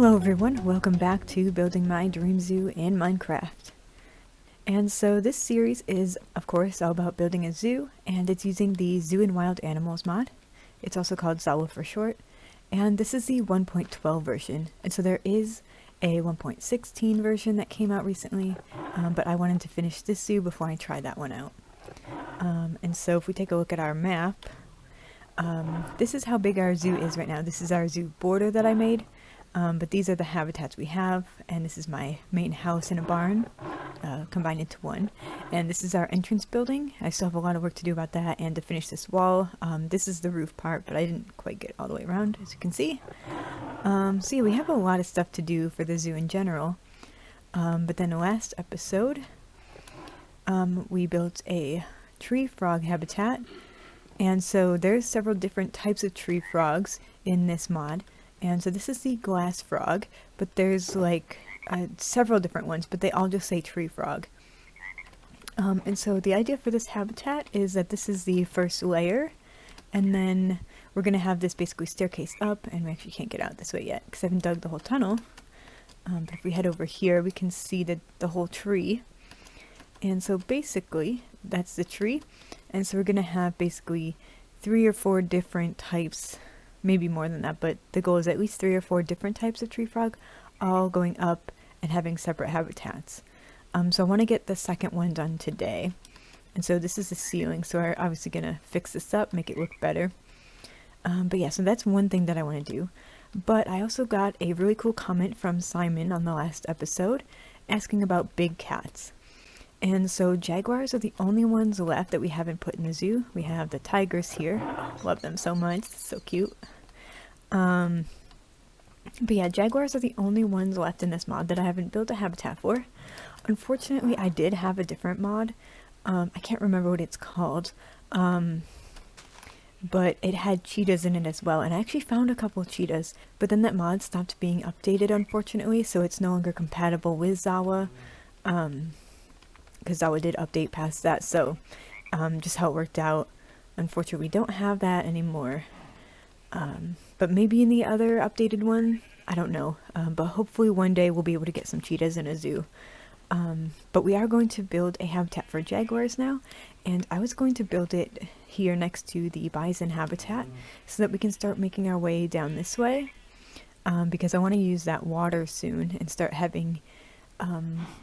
Hello everyone, welcome back to Building My Dream Zoo in Minecraft. And so this series is, of course, all about building a zoo, and it's using the Zoo and Wild Animals mod. It's also called ZAWA for short, and this is the 1.12 version. And so there is a 1.16 version that came out recently, but I wanted to finish this zoo before I try that one out. And so if we take a look at our map, this is how big our zoo is right now. This is our zoo border that I made. But these are the habitats we have, and this is my main house and a barn combined into one. And this is our entrance building. I still have a lot of work to do about that and to finish this wall. This is the roof part, but I didn't quite get all the way around, as you can see. So yeah, we have a lot of stuff to do for the zoo in general. But then the last episode, we built a tree frog habitat. And so there's several different types of tree frogs in this mod. And so this is the glass frog, but there's like several different ones, but they all just say tree frog. And so the idea for this habitat is that this is the first layer, and then we're going to have this basically staircase up, and we actually can't get out this way yet because I haven't dug the whole tunnel. But if we head over here, we can see the whole tree. And so basically, that's the tree. And so we're going to have basically 3 or 4 different types, maybe more than that, but the goal is at least 3 or 4 different types of tree frog, all going up and having separate habitats. So I want to get the second one done today. And so this is the ceiling, so we're obviously going to fix this up, make it look better. But yeah, so that's one thing that I want to do. But I also got a really cool comment from Simon on the last episode asking about big cats. And so jaguars are the only ones left that we haven't put in the zoo. We have the tigers here. Love them so much. It's so cute. But yeah, jaguars are the only ones left in this mod that I haven't built a habitat for. Unfortunately, I did have a different mod. I can't remember what it's called. But it had cheetahs in it as well. And I actually found a couple of cheetahs. But then that mod stopped being updated, unfortunately. So it's no longer compatible with ZAWA. Because ZAWA did update past that, so just how it worked out. Unfortunately, we don't have that anymore. But maybe in the other updated one, I don't know. But hopefully one day we'll be able to get some cheetahs in a zoo. But we are going to build a habitat for jaguars now, and I was going to build it here next to the bison habitat so that we can start making our way down this way. Because I want to use that water soon and start having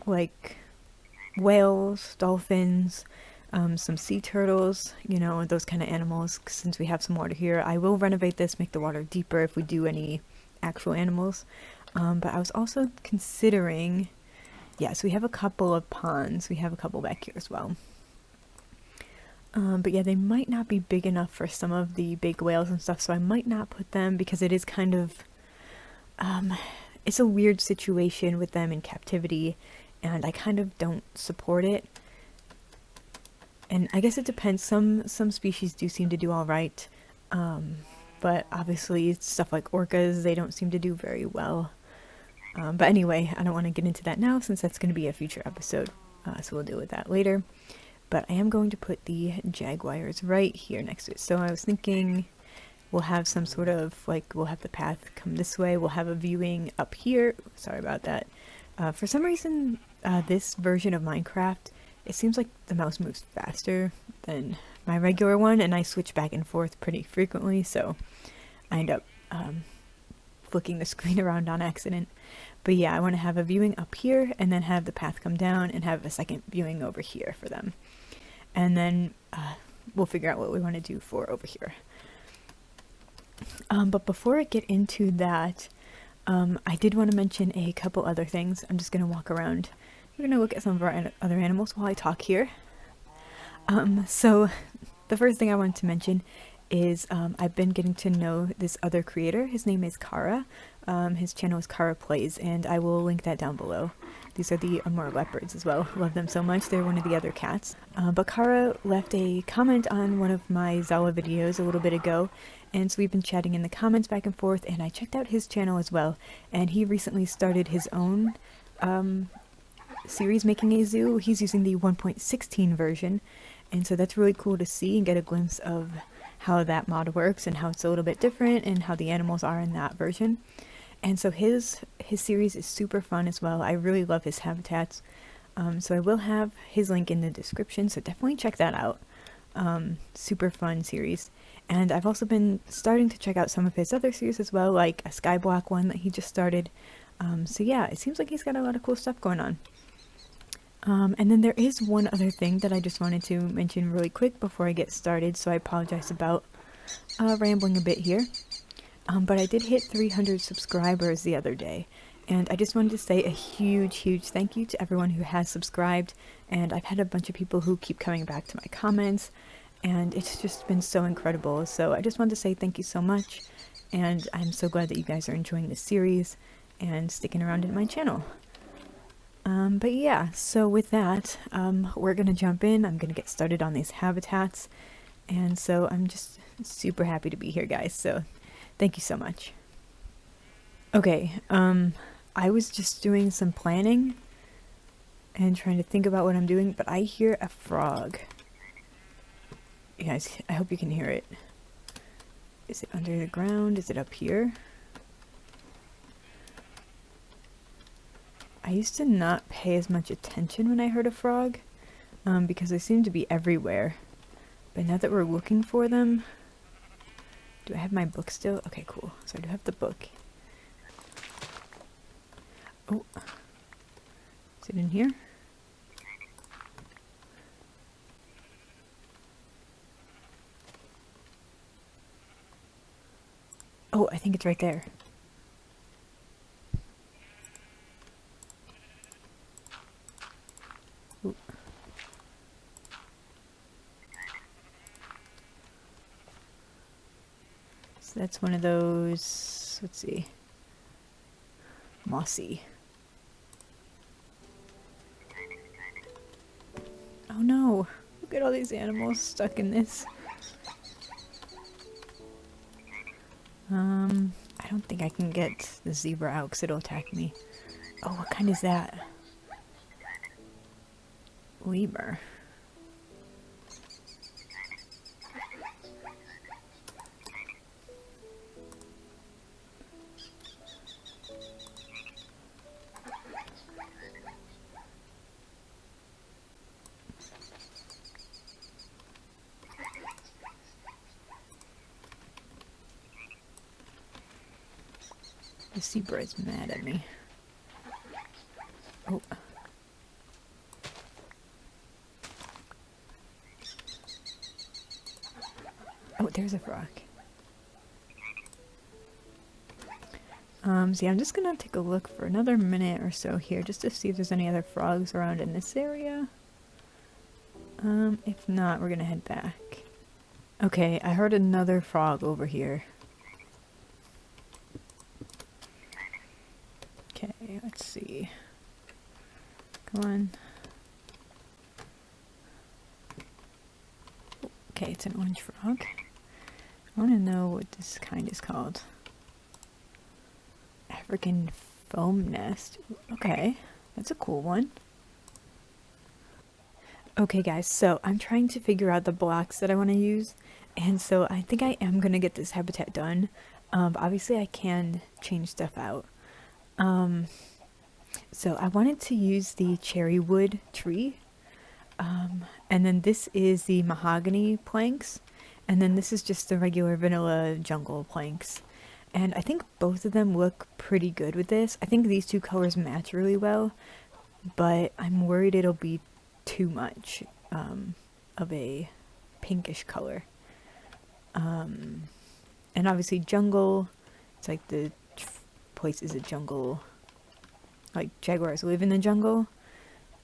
like whales, dolphins, some sea turtles, you know, those kind of animals. Since we have some water here, I will renovate this, make the water deeper if we do any actual animals. But I was also considering, yeah, so we have a couple of ponds. We have a couple back here as well. But yeah, they might not be big enough for some of the big whales and stuff, so I might not put them because it is kind of, it's a weird situation with them in captivity. And I kind of don't support it. And I guess it depends. Some species do seem to do all right. But obviously stuff like orcas, they don't seem to do very well. But anyway, I don't want to get into that now since that's going to be a future episode. So we'll deal with that later. But I am going to put the jaguars right here next to it. So I was thinking we'll have some sort of, like, we'll have the path come this way. We'll have a viewing up here. Sorry about that. For some reason, this version of Minecraft, it seems like the mouse moves faster than my regular one, and I switch back and forth pretty frequently, so I end up flicking the screen around on accident. But yeah, I want to have a viewing up here, and then have the path come down, and have a second viewing over here for them. And then we'll figure out what we want to do for over here. But before I get into that, I did want to mention a couple other things. I'm just going to walk around. We're going to look at some of our other animals while I talk here. So the first thing I wanted to mention is I've been getting to know this other creator. His name is Cara. His channel is Cara Plays, and I will link that down below. These are the Amur leopards as well. Love them so much. They're one of the other cats. But Cara left a comment on one of my ZAWA videos a little bit ago, and so we've been chatting in the comments back and forth, and I checked out his channel as well, and he recently started his own series making a zoo. He's using the 1.16 version, and so that's really cool to see and get a glimpse of how that mod works and how it's a little bit different and how the animals are in that version. And so his series is super fun as well. I really love his habitats. So I will have his link in the description, so definitely check that out. Super fun series. And I've also been starting to check out some of his other series as well, like a Skyblock one that he just started. So yeah, it seems like he's got a lot of cool stuff going on. And then there is one other thing that I just wanted to mention really quick before I get started, so I apologize about rambling a bit here. But I did hit 300 subscribers the other day, and I just wanted to say a huge thank you to everyone who has subscribed, and I've had a bunch of people who keep coming back to my comments, and it's just been so incredible. So I just wanted to say thank you so much, and I'm so glad that you guys are enjoying this series and sticking around in my channel. But yeah, so with that, we're gonna jump in. I'm gonna get started on these habitats, and so I'm just super happy to be here, guys, so thank you so much. Okay, I was just doing some planning and trying to think about what I'm doing, but I hear a frog. You guys, I hope you can hear it. Is it under the ground? Is it up here? I used to not pay as much attention when I heard a frog, because they seem to be everywhere. But now that we're looking for them... Do I have my book still? Okay, cool. So I do have the book. Oh. Is it in here? Oh, I think it's right there. Ooh. So that's one of those, let's see, mossy. Oh no, look at all these animals stuck in this. I don't think I can get the zebra out because it'll attack me. Oh, what kind is that? Lemur. The zebra is mad at me. Oh. Oh, there's a frog. See, I'm just gonna take a look for another minute or so here, just to see if there's any other frogs around in this area. If not, we're gonna head back. Okay, I heard another frog over here. Okay, let's see. Come on. Okay, it's an orange frog. I want to know what this kind is called. African foam nest. Okay, that's a cool one. Okay guys, so I'm trying to figure out the blocks that I want to use, and so I think I am going to get this habitat done. But obviously I can change stuff out. So I wanted to use the cherry wood tree, and then this is the mahogany planks, and then this is just the regular vanilla jungle planks. And I think both of them look pretty good with this. I think these two colors match really well, but I'm worried it'll be too much of a pinkish color. And obviously jungle, it's like the place is a jungle, like jaguars live in the jungle,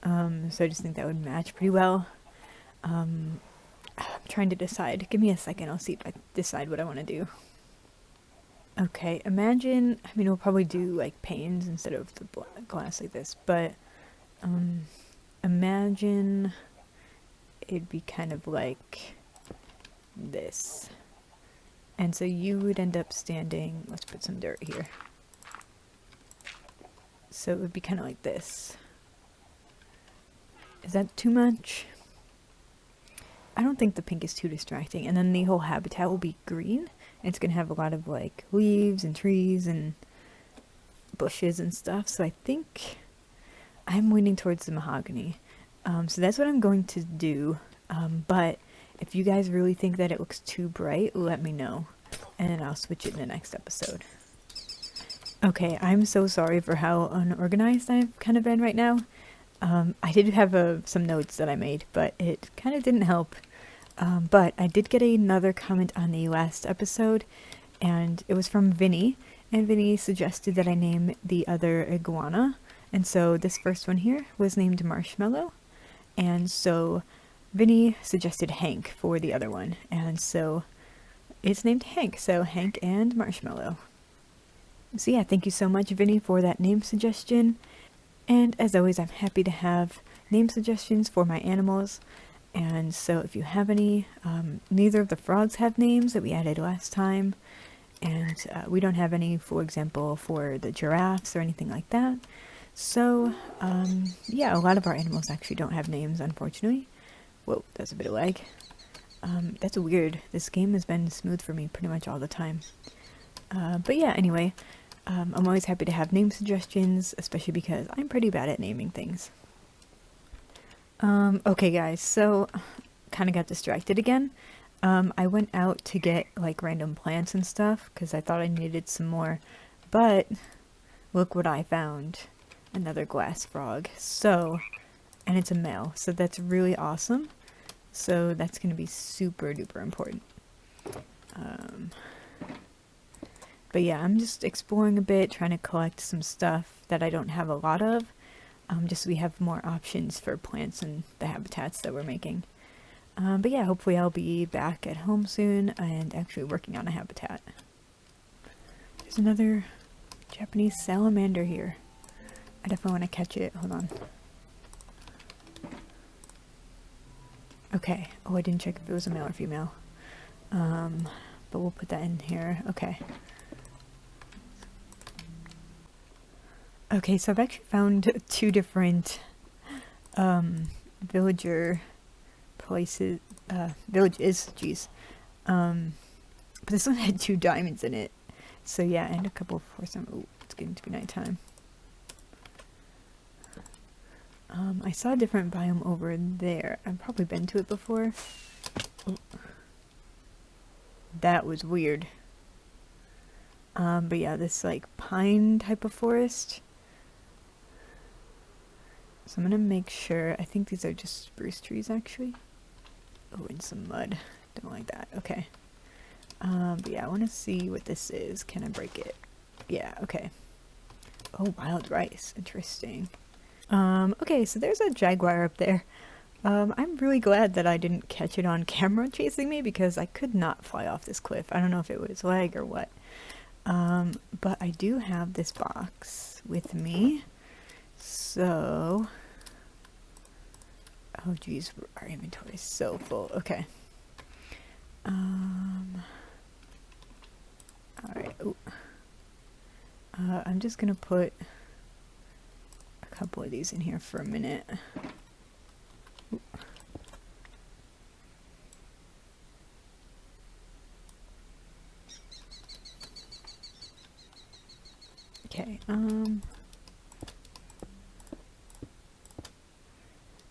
so I just think that would match pretty well. I'm trying to decide. Give me a second, I'll see if I decide what I want to do. Okay, imagine, I mean, we'll probably do like panes instead of the glass like this, but imagine it'd be kind of like this. And so you would end up standing, let's put some dirt here. So it would be kind of like this. Is that too much? I don't think the pink is too distracting. And then the whole habitat will be green. And it's going to have a lot of like leaves and trees and bushes and stuff, so I think I'm leaning towards the mahogany. So that's what I'm going to do, but if you guys really think that it looks too bright, let me know, and I'll switch it in the next episode. Okay, I'm so sorry for how unorganized I've kind of been right now. I did have some notes that I made, but it kind of didn't help. But I did get another comment on the last episode, and it was from Vinny, and Vinny suggested that I name the other iguana, and so this first one here was named Marshmallow, and so Vinny suggested Hank for the other one, and so it's named Hank, so Hank and Marshmallow. So yeah, thank you so much, Vinny, for that name suggestion. And as always, I'm happy to have name suggestions for my animals. And so if you have any, neither of the frogs have names that we added last time. And we don't have any, for example, for the giraffes or anything like that. So, yeah, a lot of our animals actually don't have names, unfortunately. Whoa, that's a bit of lag. That's weird. This game has been smooth for me pretty much all the time. But yeah, anyway. I'm always happy to have name suggestions, especially because I'm pretty bad at naming things. Okay guys, so kind of got distracted again. I went out to get like random plants and stuff because I thought I needed some more, but look what I found. Another glass frog. So, and it's a male, so that's really awesome. So that's going to be super duper important. But yeah, I'm just exploring a bit, trying to collect some stuff that I don't have a lot of, just so we have more options for plants and the habitats that we're making. But yeah, hopefully I'll be back at home soon and actually working on a habitat. There's another Japanese salamander here. I definitely want to catch it. Hold on. Okay. Oh, I didn't check if it was a male or female. But we'll put that in here. Okay. Okay, so I've actually found two different villages, geez. But this one had 2 diamonds in it. So yeah, and a couple for some. Oh, it's getting to be nighttime. I saw a different biome over there. I've probably been to it before. Oh. That was weird. But yeah, this like pine type of forest. So I'm gonna make sure, I think these are just spruce trees actually. Oh, and some mud. Don't like that. Okay. But yeah, I want to see what this is. Can I break it? Yeah, okay. Oh, wild rice. Interesting. Okay, so there's a jaguar up there. I'm really glad that I didn't catch it on camera chasing me because I could not fly off this cliff. I don't know if it was lag or what. But I do have this box with me. So, oh geez, our inventory is so full. Okay. Alright. I'm just gonna put a couple of these in here for a minute. Ooh. Okay,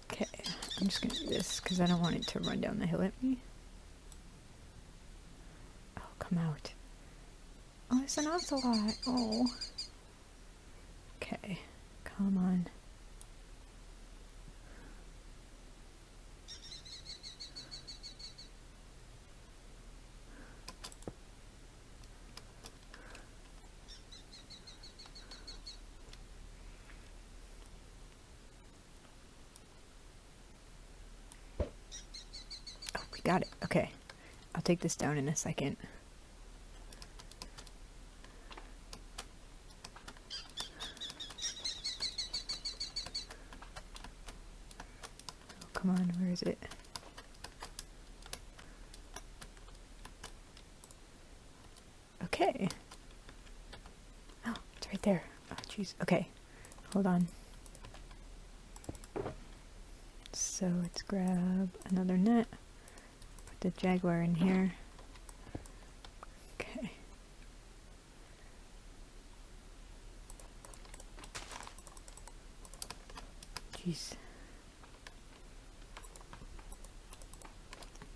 okay, I'm just gonna do this because I don't want it to run down the hill at me. Oh, come out. Oh, it's an ocelot. Oh. Okay, come on. Got it. Okay. I'll take this down in a second. Oh, come on. Where is it? Okay. Oh, it's right there. Oh, jeez. Okay. Hold on. So let's grab another net. The jaguar in here. Okay. Jeez.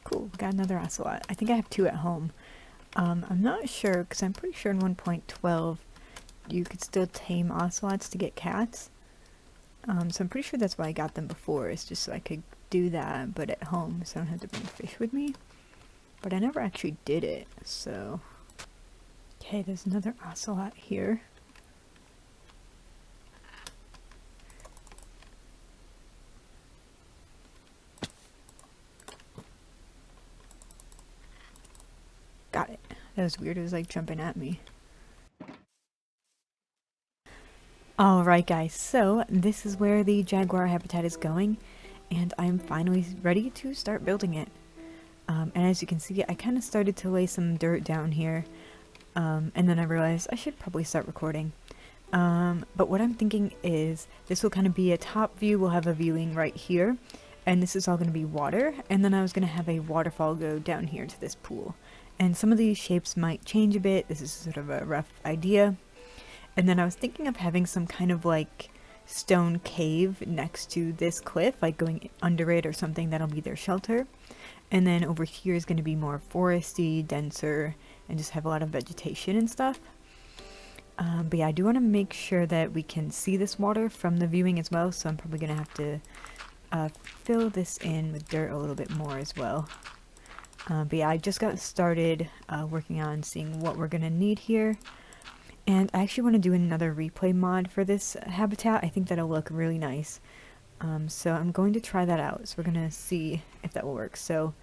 Cool, got another ocelot. I think I have 2 at home. I'm not sure, because I'm pretty sure in 1.12 you could still tame ocelots to get cats. So I'm pretty sure that's why I got them before, is just so I could do that, but at home, so I don't have to bring fish with me. But I never actually did it, so... Okay, there's another ocelot here. Got it. That was weird, it was like jumping at me. Alright guys, so this is where the Jaguar habitat is going, and I'm finally ready to start building it. And as you can see, I kind of started to lay some dirt down here, and then I realized I should probably start recording. But what I'm thinking is, this will kind of be a top view, we'll have a viewing right here, and this is all going to be water, and then I was going to have a waterfall go down here to this pool. And some of these shapes might change a bit, this is sort of a rough idea. And then I was thinking of having some kind of like stone cave next to this cliff, like going under it or something that'll be their shelter. And then over here is going to be more foresty, denser, and just have a lot of vegetation and stuff. But yeah, I do want to make sure that we can see this water from the viewing as well, so I'm probably going to have to fill this in with dirt a little bit more as well. But yeah, I just got started working on seeing what we're going to need here. And I actually want to do another replay mod for this habitat. I think that'll look really nice. So I'm going to try that out. So we're going to see if that will work. So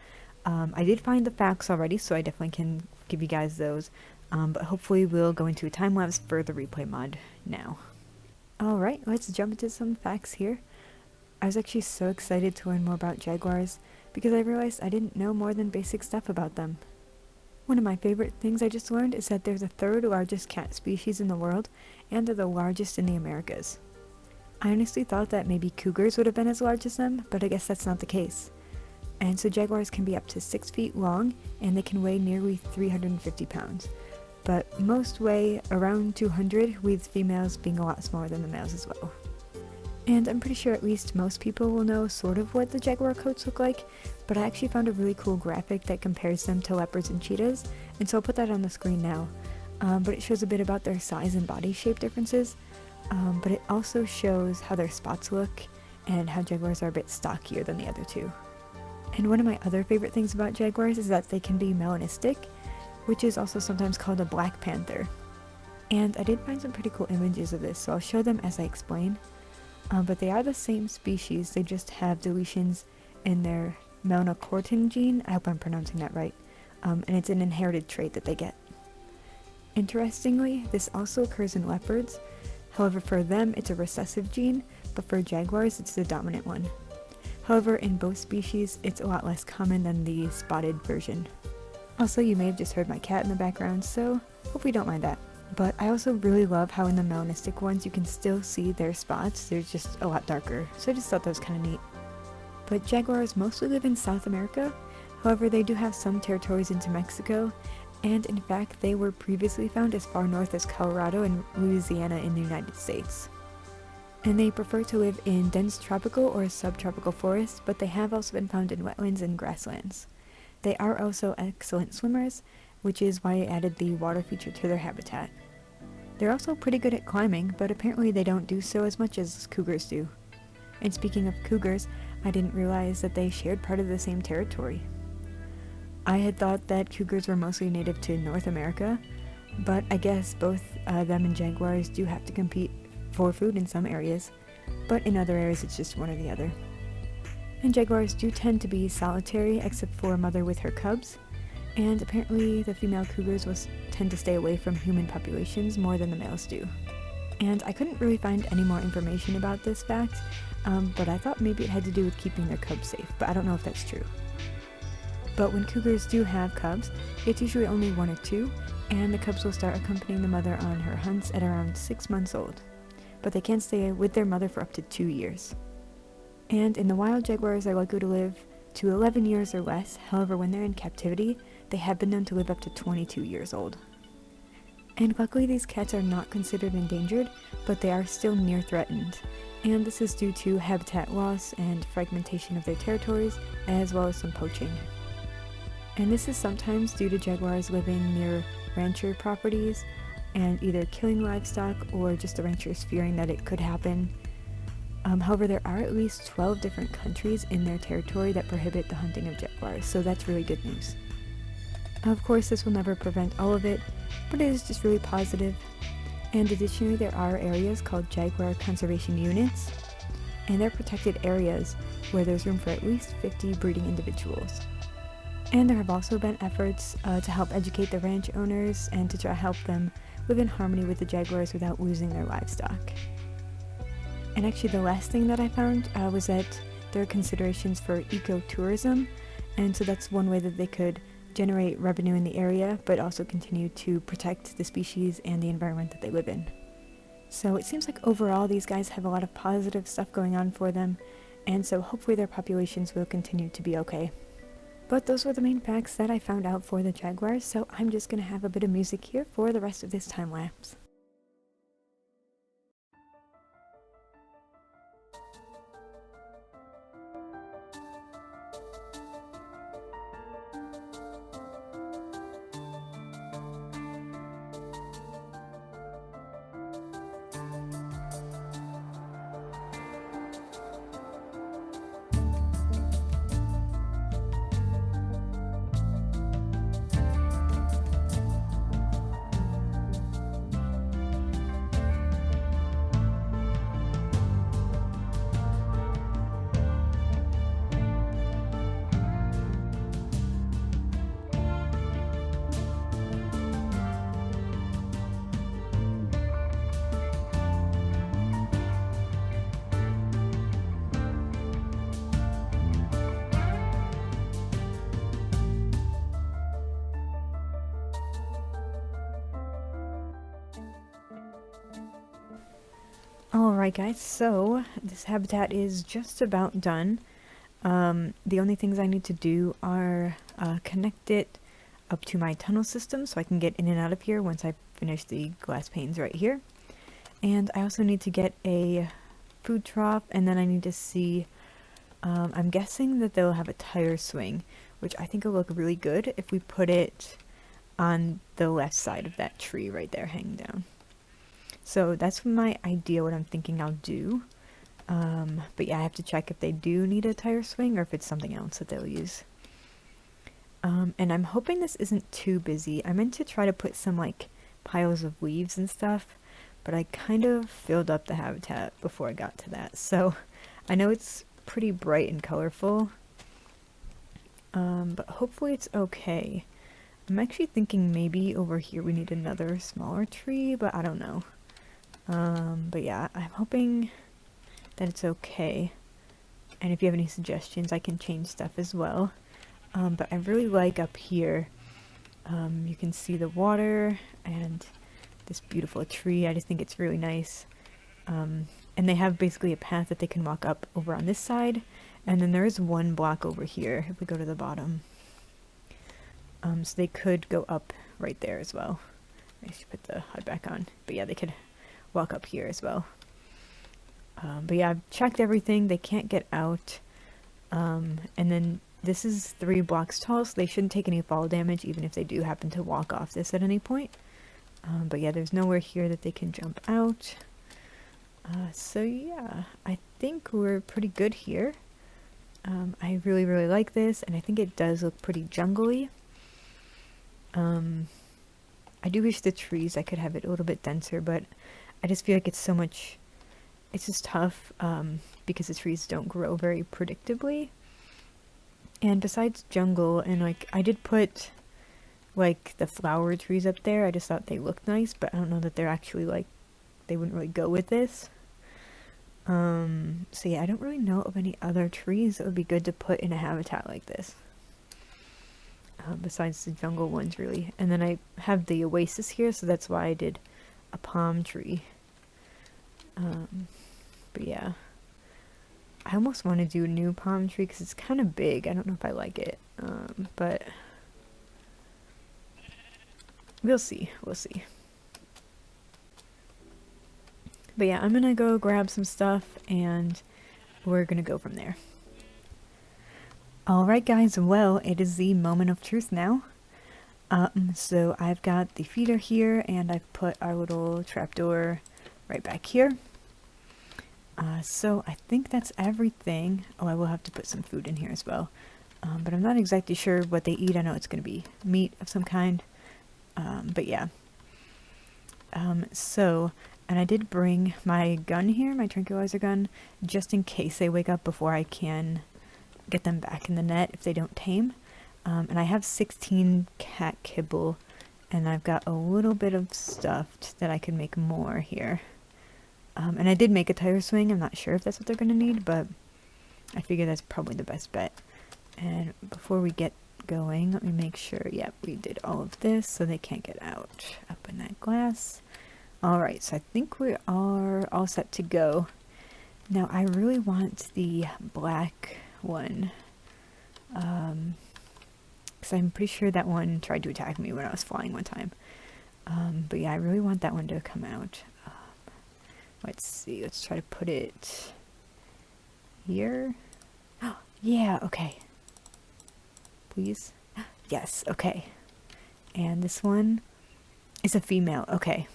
I did find the facts already, so I definitely can give you guys those. But hopefully we'll go into a time lapse for the replay mod now. Alright, let's jump into some facts here. I was actually so excited to learn more about jaguars because I realized I didn't know more than basic stuff about them. One of my favorite things I just learned is that there's a 3rd largest cat species in the world, and they're the largest in the Americas. I honestly thought that maybe cougars would have been as large as them, but I guess that's not the case. And so jaguars can be up to 6 feet long, and they can weigh nearly 350 pounds. But most weigh around 200, with females being a lot smaller than the males as well. And I'm pretty sure at least most people will know sort of what the Jaguar coats look like, but I actually found a really cool graphic that compares them to leopards and cheetahs, and so I'll put that on the screen now. But it shows a bit about their size and body shape differences, but it also shows how their spots look, and how jaguars are a bit stockier than the other two. And one of my other favorite things about jaguars is that they can be melanistic, which is also sometimes called a black panther. And I did find some pretty cool images of this, so I'll show them as I explain. But they are the same species, they just have deletions in their melanocortin gene, I hope I'm pronouncing that right, and it's an inherited trait that they get. Interestingly, this also occurs in leopards, however for them it's a recessive gene, but for jaguars it's the dominant one. However, in both species it's a lot less common than the spotted version. Also, you may have just heard my cat in the background, so hope you don't mind that. But I also really love how in the melanistic ones you can still see their spots, they're just a lot darker, so I just thought that was kind of neat. But jaguars mostly live in South America, however they do have some territories into Mexico, and in fact they were previously found as far north as Colorado and Louisiana in the United States. And they prefer to live in dense tropical or subtropical forests, but they have also been found in wetlands and grasslands. They are also excellent swimmers, which is why I added the water feature to their habitat. They're also pretty good at climbing, but apparently they don't do so as much as cougars do. And speaking of cougars, I didn't realize that they shared part of the same territory. I had thought that cougars were mostly native to North America, but I guess both them and jaguars do have to compete for food in some areas, but in other areas it's just one or the other. And jaguars do tend to be solitary except for a mother with her cubs, and apparently the female cougars will tend to stay away from human populations more than the males do. And I couldn't really find any more information about this fact, but I thought maybe it had to do with keeping their cubs safe, but I don't know if that's true. But when cougars do have cubs, it's usually only 1 or 2, and the cubs will start accompanying the mother on her hunts at around 6 months old. But they can stay with their mother for up to 2 years. And in the wild, jaguars are likely to live to 11 years or less, however when they're in captivity, they have been known to live up to 22 years old. And luckily these cats are not considered endangered, but they are still near threatened. And this is due to habitat loss and fragmentation of their territories, as well as some poaching. And this is sometimes due to jaguars living near rancher properties and either killing livestock or just the ranchers fearing that it could happen. However, there are at least 12 different countries in their territory that prohibit the hunting of jaguars, so that's really good news. Of course, this will never prevent all of it, but it is just really positive. And additionally, there are areas called Jaguar Conservation Units, and they're protected areas where there's room for at least 50 breeding individuals. And there have also been efforts to help educate the ranch owners and to try to help them live in harmony with the jaguars without losing their livestock. And actually the last thing that I found was that there are considerations for ecotourism, and so that's one way that they could generate revenue in the area, but also continue to protect the species and the environment that they live in. So it seems like overall these guys have a lot of positive stuff going on for them, and so hopefully their populations will continue to be okay. But those were the main facts that I found out for the jaguars, so I'm just gonna have a bit of music here for the rest of this time lapse. Alright guys, so this habitat is just about done. The only things I need to do are connect it up to my tunnel system so I can get in and out of here once I finish the glass panes right here. And I also need to get a food trough, and then I need to see, I'm guessing that they'll have a tire swing, which I think will look really good if we put it on the left side of that tree right there hanging down. So that's my idea, what I'm thinking I'll do. But yeah, I have to check if they do need a tire swing or if it's something else that they'll use. And I'm hoping this isn't too busy. I meant to try to put some like piles of leaves and stuff, but I kind of filled up the habitat before I got to that. So I know it's pretty bright and colorful, but hopefully it's okay. I'm actually thinking maybe over here we need another smaller tree, but I don't know. But yeah, I'm hoping that it's okay. And if you have any suggestions, I can change stuff as well. But I really like up here. You can see the water and this beautiful tree. I just think it's really nice. And they have basically a path that they can walk up over on this side. And then there is one block over here if we go to the bottom. So they could go up right there as well. I should put the HUD back on. But yeah, they could walk up here as well. But yeah, I've checked everything. They can't get out. And then this is 3 blocks tall, so they shouldn't take any fall damage even if they do happen to walk off this at any point. But yeah, there's nowhere here that they can jump out. So yeah, I think we're pretty good here. I really, really like this, and I think it does look pretty jungly. I do wish the trees, I could have it a little bit denser, but I just feel like it's so much, it's just tough, because the trees don't grow very predictably. And besides jungle, and like, I did put like the flower trees up there, I just thought they looked nice, but I don't know that they're actually like, they wouldn't really go with this. So yeah, I don't really know of any other trees that would be good to put in a habitat like this. Besides the jungle ones, really. And then I have the oasis here, so that's why I did a palm tree. But yeah. I almost want to do a new palm tree because it's kind of big. I don't know if I like it. But we'll see. We'll see. But yeah, I'm gonna go grab some stuff and we're gonna go from there. Alright guys, well, it is the moment of truth now. So I've got the feeder here and I've put our little trapdoor right back here. So I think that's everything. Oh, I will have to put some food in here as well. But I'm not exactly sure what they eat. I know it's going to be meat of some kind. But yeah. And I did bring my gun here, my tranquilizer gun, just in case they wake up before I can get them back in the net if they don't tame. And I have 16 cat kibble, and I've got a little bit of stuffed that I could make more here. And I did make a tire swing. I'm not sure if that's what they're going to need, but I figure that's probably the best bet. And before we get going, let me make sure, yep, we did all of this so they can't get out up in that glass. Alright, so I think we are all set to go. Now, I really want the black one. Because I'm pretty sure that one tried to attack me when I was flying one time. But yeah, I really want that one to come out. Let's see, let's try to put it here. Oh, yeah, okay. Please? Yes, okay. And this one is a female, okay.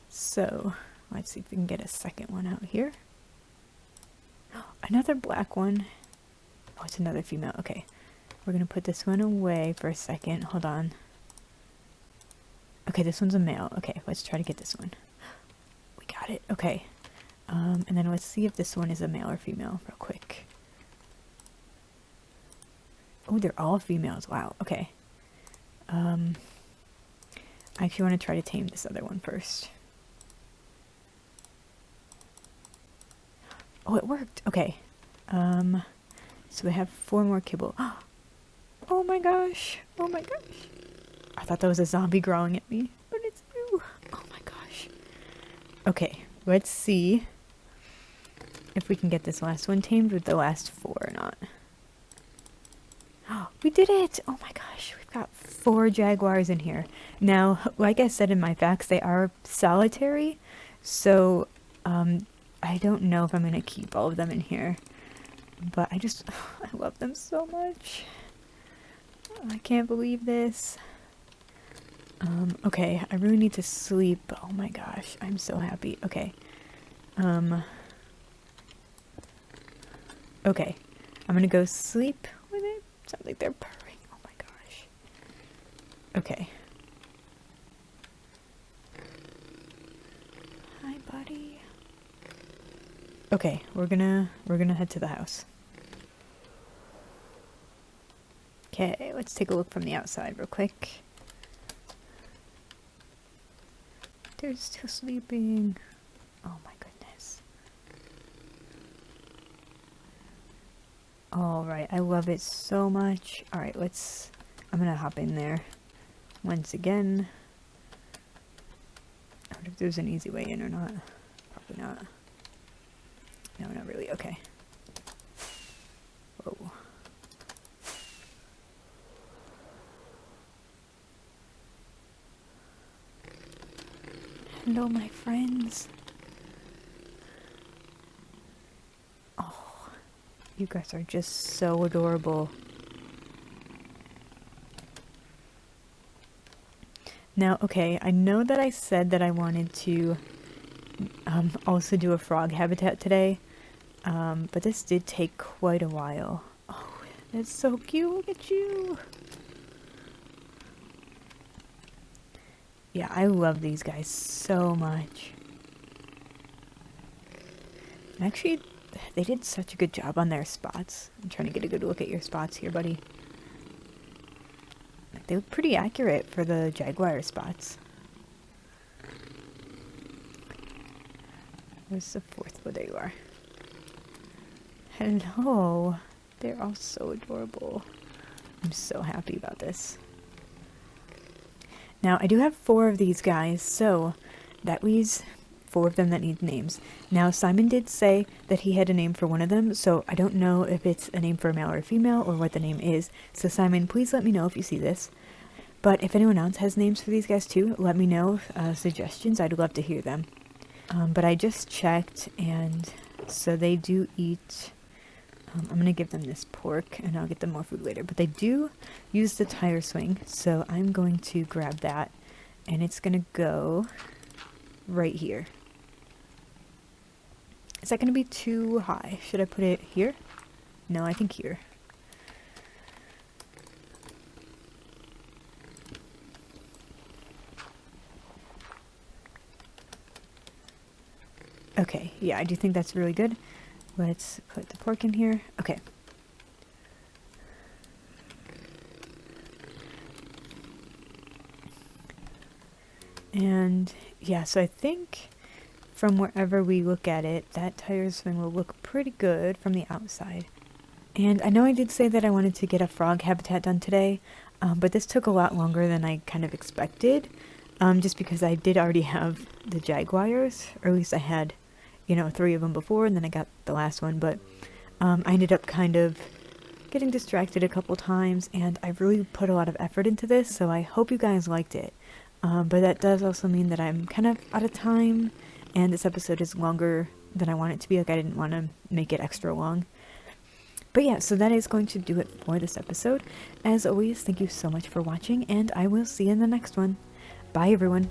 So, let's see if we can get a second one out here. Another black one. Oh, it's another female, okay. We're gonna put this one away for a second, hold on. Okay, this one's a male. Okay, let's try to get this one. We got it, okay. And then let's see if this one is a male or female real quick. Oh, they're all females. Wow, okay. I actually want to try to tame this other one first. Oh, it worked. Okay. So we have 4 more kibble. Oh my gosh. Oh my gosh. I thought that was a zombie growling at me, but it's you. Oh my gosh. Okay, let's see if we can get this last one tamed with the last 4 or not. We did it! Oh my gosh, we've got 4 jaguars in here. Now, like I said in my facts, they are solitary, so I don't know if I'm going to keep all of them in here. But I love them so much. I can't believe this. Okay, I really need to sleep. Oh my gosh, I'm so happy. Okay. Okay, I'm gonna go sleep with it. Sounds like they're purring. Oh my gosh. Okay. Hi, buddy. Okay, we're gonna head to the house. Okay, let's take a look from the outside real quick. They're still sleeping. Oh my goodness. Alright, I love it so much. Alright, I'm gonna hop in there once again. I wonder if there's an easy way in or not. Probably not. No, not really. Okay. Whoa. Hello, my friends. Oh, you guys are just so adorable. Now, okay, I know that I said that I wanted to also do a frog habitat today, but this did take quite a while. Oh, that's so cute. Look at you. Yeah, I love these guys so much. And actually, they did such a good job on their spots. I'm trying to get a good look at your spots here, buddy. Like, they look pretty accurate for the Jaguar spots. Where's the 4th? Oh, there you are. Hello. They're all so adorable. I'm so happy about this. Now, I do have 4 of these guys, so that leaves 4 of them that need names. Now, Simon did say that he had a name for one of them, so I don't know if it's a name for a male or a female or what the name is. So, Simon, please let me know if you see this. But if anyone else has names for these guys too, let me know suggestions. I'd love to hear them. But I just checked, and so they do eat. I'm gonna give them this pork, and I'll get them more food later. But they do use the tire swing, so I'm going to grab that, and it's gonna go right here. Is that gonna be too high? Should I put it here? No, I think here. Okay, yeah, I do think that's really good. Let's put the pork in here. Okay. And yeah, so I think from wherever we look at it, that tire swing will look pretty good from the outside. And I know I did say that I wanted to get a frog habitat done today, but this took a lot longer than I kind of expected, just because I did already have the Jaguars, or at least I had, 3 of them before, and then I got the last one, but I ended up kind of getting distracted a couple times, and I really put a lot of effort into this, so I hope you guys liked it. But that does also mean that I'm kind of out of time, and this episode is longer than I want it to be. Like, I didn't want to make it extra long. But yeah, so that is going to do it for this episode. As always, thank you so much for watching, and I will see you in the next one. Bye, everyone.